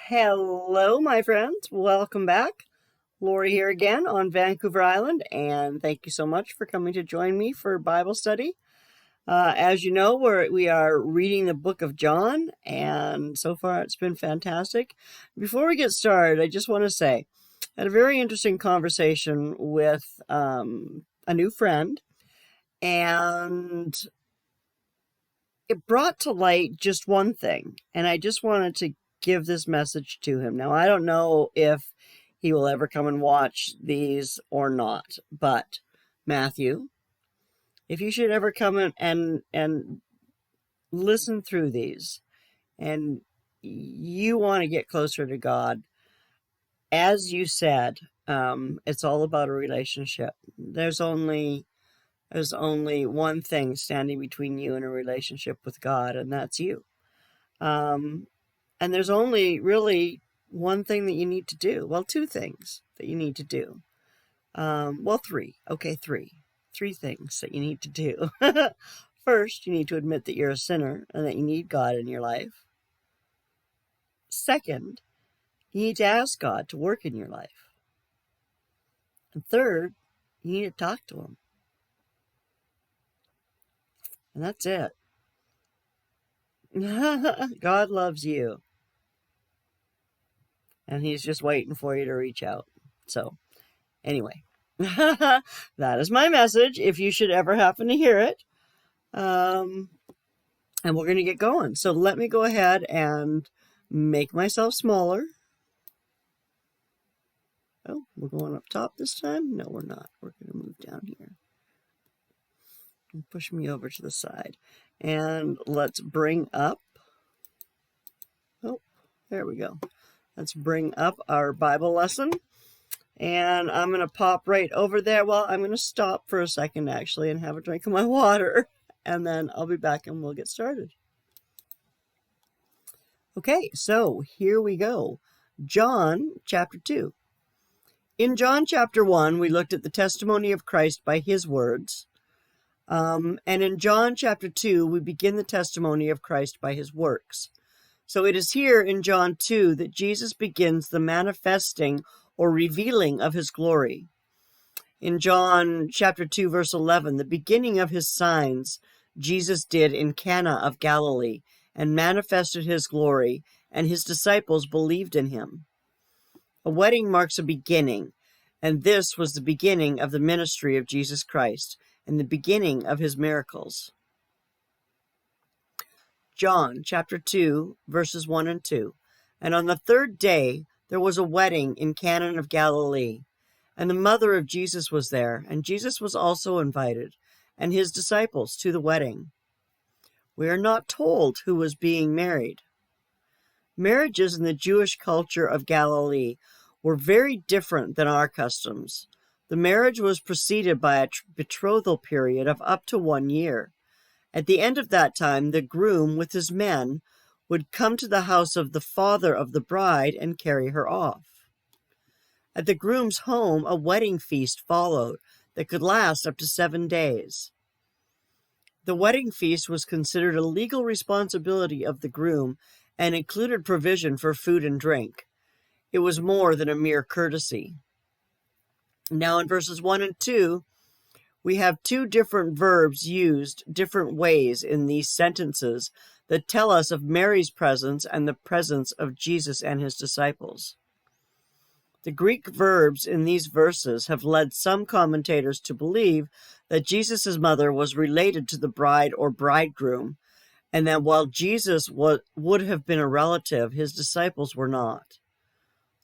Hello, my friends. Welcome back. Lorrie here again on Vancouver Island, and thank you so much for coming to join me for Bible study. As you know, we are reading the book of John, and so far it's been fantastic. Before we get started, I just want to say I had a very interesting conversation with a new friend, and it brought to light just one thing, and I just wanted to give this message to him. Now, I don't know if he will ever come and watch these or not, but Matthew, if you should ever come and listen through these and you want to get closer to God, as you said, it's all about a relationship. There's only one thing standing between you and a relationship with God, and that's you. And there's only really one thing that you need to do. Well, two things that you need to do. Three. Okay, three. Three things that you need to do. First, you need to admit that you're a sinner and that you need God in your life. Second, you need to ask God to work in your life. And third, you need to talk to Him. And that's it. God loves you. And He's just waiting for you to reach out. So, anyway, that is my message if you should ever happen to hear it. And we're going to get going. So let me go ahead and make myself smaller. Oh, we're going up top this time? No, we're not. We're going to move down here. And push me over to the side. And let's bring up. Oh, there we go. Let's bring up our Bible lesson. And I'm going to pop right over there. Well, I'm going to stop for a second, actually, and have a drink of my water. And then I'll be back and we'll get started. Okay, so here we go. John chapter 2. In John chapter 1, we looked at the testimony of Christ by His words. And in John chapter 2, we begin the testimony of Christ by His works. So it is here in John 2 that Jesus begins the manifesting or revealing of His glory. In John chapter 2, verse 11, the beginning of His signs Jesus did in Cana of Galilee and manifested His glory, and His disciples believed in Him. A wedding marks a beginning, and this was the beginning of the ministry of Jesus Christ and the beginning of His miracles. John chapter 2, verses 1 and 2. And on the third day there was a wedding in Cana of Galilee, and the mother of Jesus was there, and Jesus was also invited, and His disciples to the wedding. We are not told who was being married. Marriages in the Jewish culture of Galilee were very different than our customs. The marriage was preceded by a betrothal period of up to 1 year. At the end of that time, the groom with his men would come to the house of the father of the bride and carry her off. At the groom's home, a wedding feast followed that could last up to 7 days. The wedding feast was considered a legal responsibility of the groom and included provision for food and drink. It was more than a mere courtesy. Now in verses 1 and 2, we have two different verbs used different ways in these sentences that tell us of Mary's presence and the presence of Jesus and His disciples. The Greek verbs in these verses have led some commentators to believe that Jesus' mother was related to the bride or bridegroom, and that while Jesus would have been a relative, His disciples were not.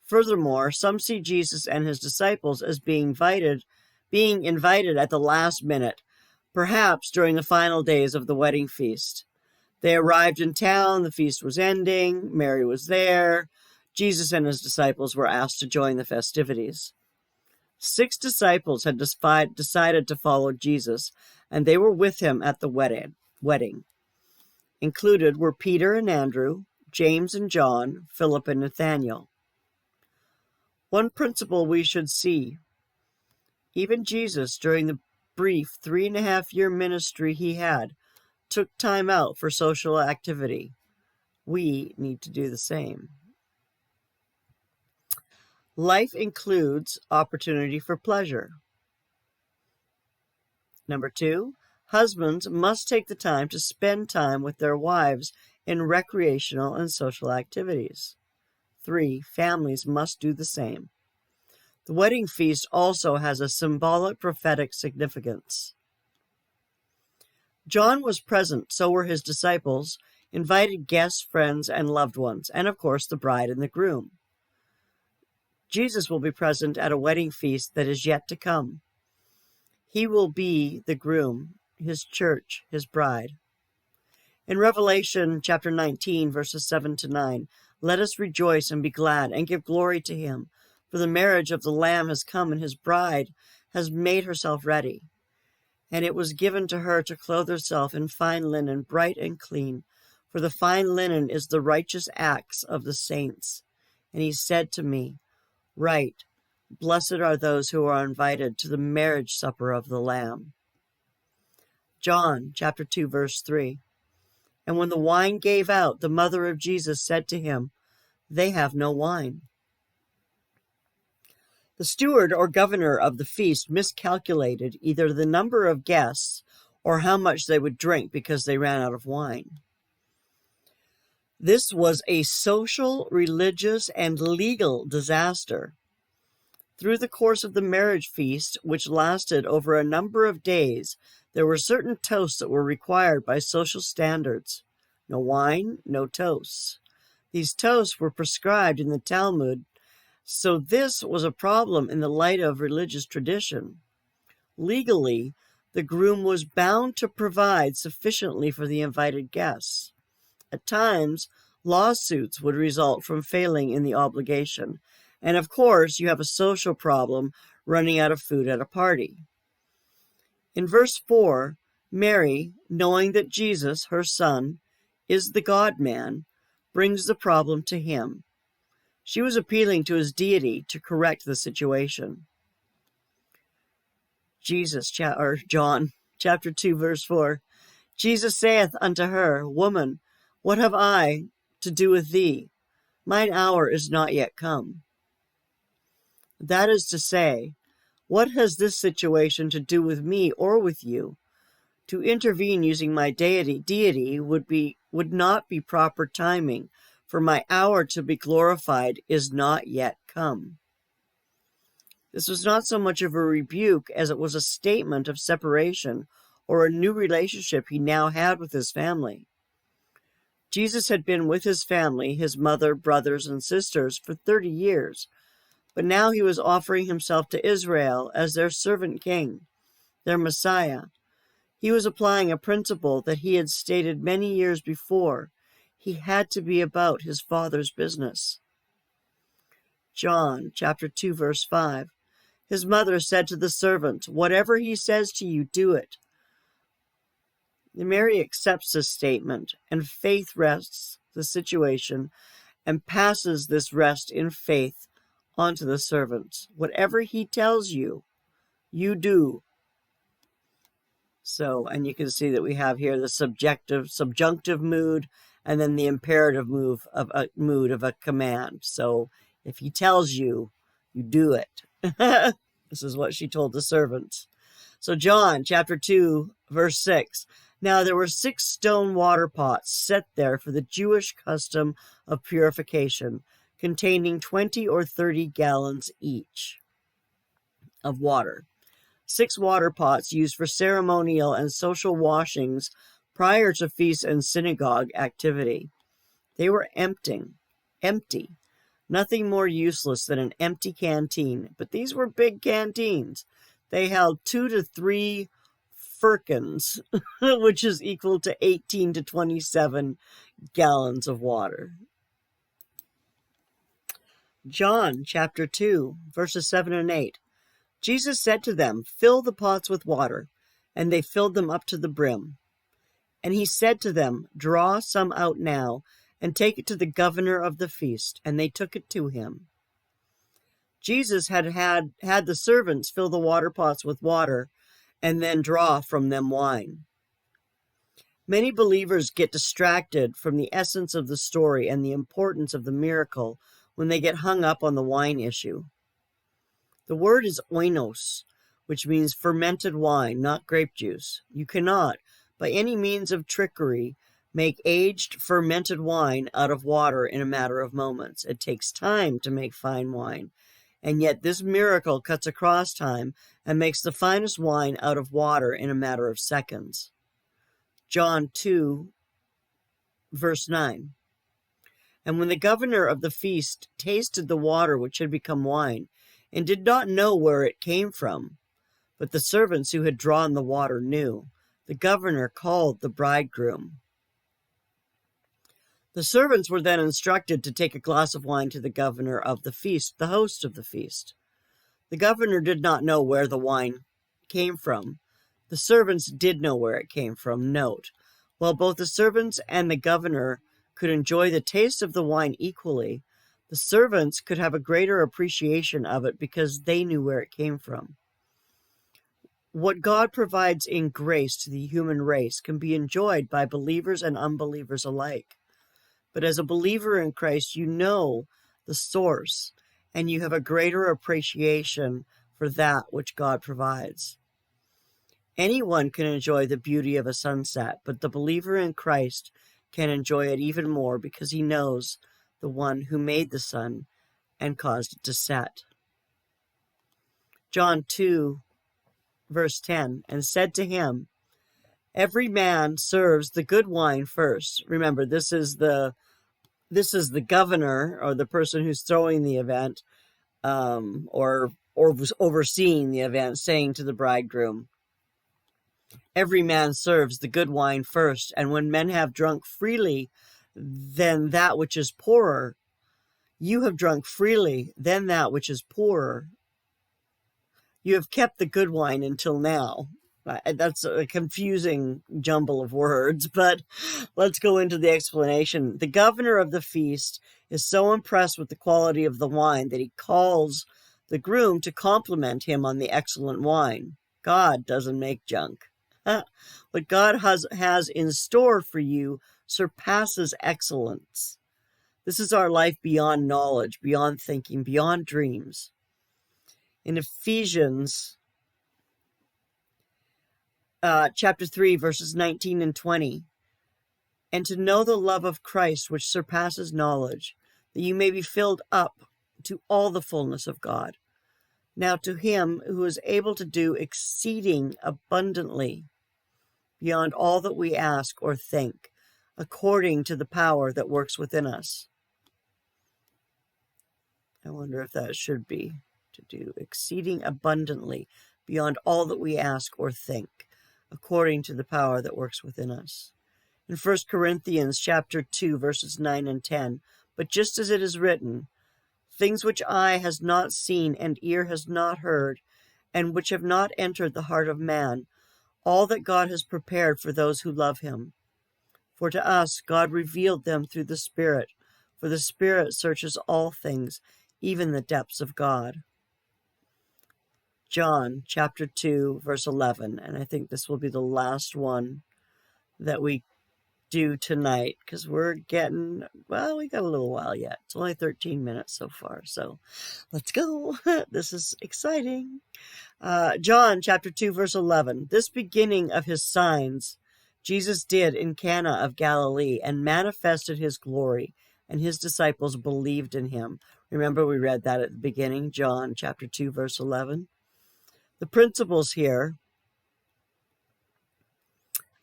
Furthermore, some see Jesus and His disciples as being invited at the last minute, perhaps during the final days of the wedding feast. They arrived in town, the feast was ending, Mary was there, Jesus and His disciples were asked to join the festivities. 6 disciples had decided to follow Jesus, and they were with Him at the wedding. Included were Peter and Andrew, James and John, Philip and Nathanael. One principle we should see. Even Jesus, during the brief 3.5-year ministry He had, took time out for social activity. We need to do the same. Life includes opportunity for pleasure. Number 2, husbands must take the time to spend time with their wives in recreational and social activities. 3, families must do the same. The wedding feast also has a symbolic prophetic significance. John was present, so were his disciples, invited guests, friends, and loved ones, and of course the bride and the groom. Jesus will be present at a wedding feast that is yet to come. He will be the groom, his church, his bride. In Revelation chapter 19, verses 7 to 9, let us rejoice and be glad and give glory to him, for the marriage of the Lamb has come, and his bride has made herself ready. And it was given to her to clothe herself in fine linen, bright and clean, for the fine linen is the righteous acts of the saints. And he said to me, write, blessed are those who are invited to the marriage supper of the Lamb. John chapter 2, verse 3. And when the wine gave out, the mother of Jesus said to him, they have no wine. The steward or governor of the feast miscalculated either the number of guests or how much they would drink because they ran out of wine. This was a social, religious, and legal disaster. Through the course of the marriage feast, which lasted over a number of days, there were certain toasts that were required by social standards. No wine, no toasts. These toasts were prescribed in the Talmud, so this was a problem in the light of religious tradition. Legally, the groom was bound to provide sufficiently for the invited guests. At times, lawsuits would result from failing in the obligation. And of course, you have a social problem running out of food at a party. In verse 4, Mary, knowing that Jesus, her son, is the God-man, brings the problem to him. She was appealing to his deity to correct the situation. John chapter 2, verse 4. Jesus saith unto her, woman, what have I to do with thee? Mine hour is not yet come. That is to say, what has this situation to do with me or with you? To intervene using my deity would not be proper timing, for my hour to be glorified is not yet come. This was not so much of a rebuke as it was a statement of separation or a new relationship he now had with his family. Jesus had been with his family, his mother, brothers, and sisters, for 30 years, but now he was offering himself to Israel as their servant king, their Messiah. He was applying a principle that he had stated many years before. He had to be about his Father's business. John chapter 2, verse 5. His mother said to the servant, whatever he says to you, do it. Mary accepts this statement, and faith rests the situation and passes this rest in faith onto the servants. Whatever he tells you, you do. So, and you can see that we have here the subjunctive mood, and then the imperative mood of a command. So, if he tells you, you do it. This is what she told the servants. So, John chapter 2, verse 6. Now there were 6 stone water pots set there for the Jewish custom of purification, containing 20 or 30 gallons each of water. 6 water pots used for ceremonial and social washings prior to feast and synagogue activity. They were empty. Nothing more useless than an empty canteen, but these were big canteens. They held 2 to 3 firkins, which is equal to 18 to 27 gallons of water. John chapter 2, verses 7 and 8. Jesus said to them, fill the pots with water, and they filled them up to the brim. And he said to them, draw some out now, and take it to the governor of the feast. And they took it to him. Jesus had the servants fill the water pots with water, and then draw from them wine. Many believers get distracted from the essence of the story and the importance of the miracle when they get hung up on the wine issue. The word is oinos, which means fermented wine, not grape juice. You cannot, by any means of trickery, make aged fermented wine out of water in a matter of moments. It takes time to make fine wine, and yet this miracle cuts across time and makes the finest wine out of water in a matter of seconds. John 2, verse 9. And when the governor of the feast tasted the water which had become wine, and did not know where it came from, but the servants who had drawn the water knew, the governor called the bridegroom. The servants were then instructed to take a glass of wine to the governor of the feast, the host of the feast. The governor did not know where the wine came from. The servants did know where it came from. Note, while both the servants and the governor could enjoy the taste of the wine equally, the servants could have a greater appreciation of it because they knew where it came from. What God provides in grace to the human race can be enjoyed by believers and unbelievers alike. But as a believer in Christ, you know the source, and you have a greater appreciation for that which God provides. Anyone can enjoy the beauty of a sunset, but the believer in Christ can enjoy it even more because he knows the one who made the sun and caused it to set. John 2, verse 10, and said to him, every man serves the good wine first. Remember, this is the governor, or the person who's throwing the event, or was overseeing the event, saying to the bridegroom, every man serves the good wine first, and when men have drunk freely, then that which is poorer. You have drunk freely, then that which is poorer. You have kept the good wine until now. That's a confusing jumble of words, but let's go into the explanation. The governor of the feast is so impressed with the quality of the wine that he calls the groom to compliment him on the excellent wine. God doesn't make junk. What God has in store for you surpasses excellence. This is our life beyond knowledge, beyond thinking, beyond dreams. In Ephesians chapter 3, verses 19 and 20, and to know the love of Christ which surpasses knowledge, that you may be filled up to all the fullness of God. Now to him who is able to do exceeding abundantly beyond all that we ask or think, according to the power that works within us. I wonder if that should be to do exceeding abundantly beyond all that we ask or think, according to the power that works within us. In 1 Corinthians chapter 2, verses 9 and 10, but just as it is written, things which eye has not seen and ear has not heard, and which have not entered the heart of man, all that God has prepared for those who love him. For to us God revealed them through the Spirit, for the Spirit searches all things, even the depths of God. John chapter 2, verse 11, and I think this will be the last one that we do tonight, because we're getting, well, we got a little while yet. It's only 13 minutes so far, so let's go. This is exciting. John chapter 2, verse 11, this beginning of his signs Jesus did in Cana of Galilee and manifested his glory, and his disciples believed in him. Remember, we read that at the beginning, John chapter 2, verse 11. The principles here,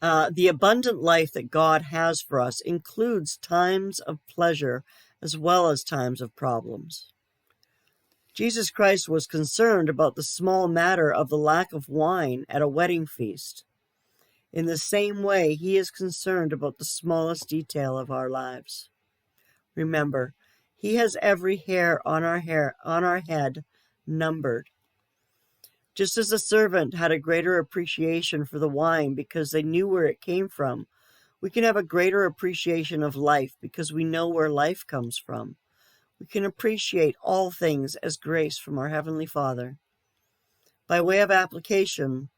the abundant life that God has for us includes times of pleasure as well as times of problems. Jesus Christ was concerned about the small matter of the lack of wine at a wedding feast. In the same way, he is concerned about the smallest detail of our lives. Remember, he has every hair on our head numbered. Just as the servant had a greater appreciation for the wine because they knew where it came from, we can have a greater appreciation of life because we know where life comes from. We can appreciate all things as grace from our Heavenly Father. By way of application,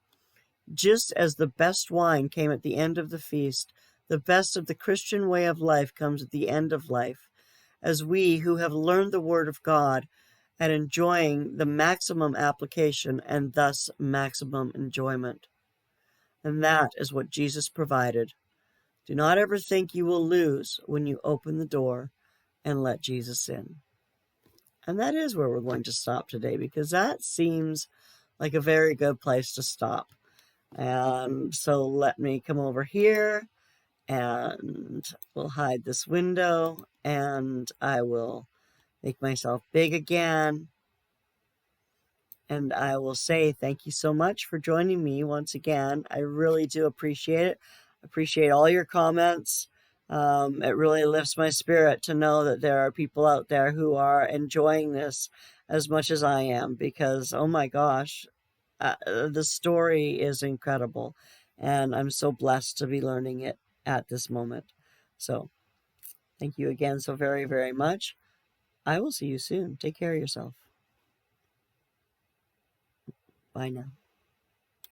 just as the best wine came at the end of the feast, the best of the Christian way of life comes at the end of life, as we who have learned the Word of God and enjoying the maximum application and thus maximum enjoyment. And that is what Jesus provided. Do not ever think you will lose when you open the door and let Jesus in. And that is where we're going to stop today, because that seems like a very good place to stop. And so let me come over here and we'll hide this window and I will make myself big again. And I will say thank you so much for joining me once again. I really do appreciate it. Appreciate all your comments. It really lifts my spirit to know that there are people out there who are enjoying this as much as I am, because, oh my gosh, the story is incredible. And I'm so blessed to be learning it at this moment. So thank you again so very, very much. I will see you soon. Take care of yourself. Bye now.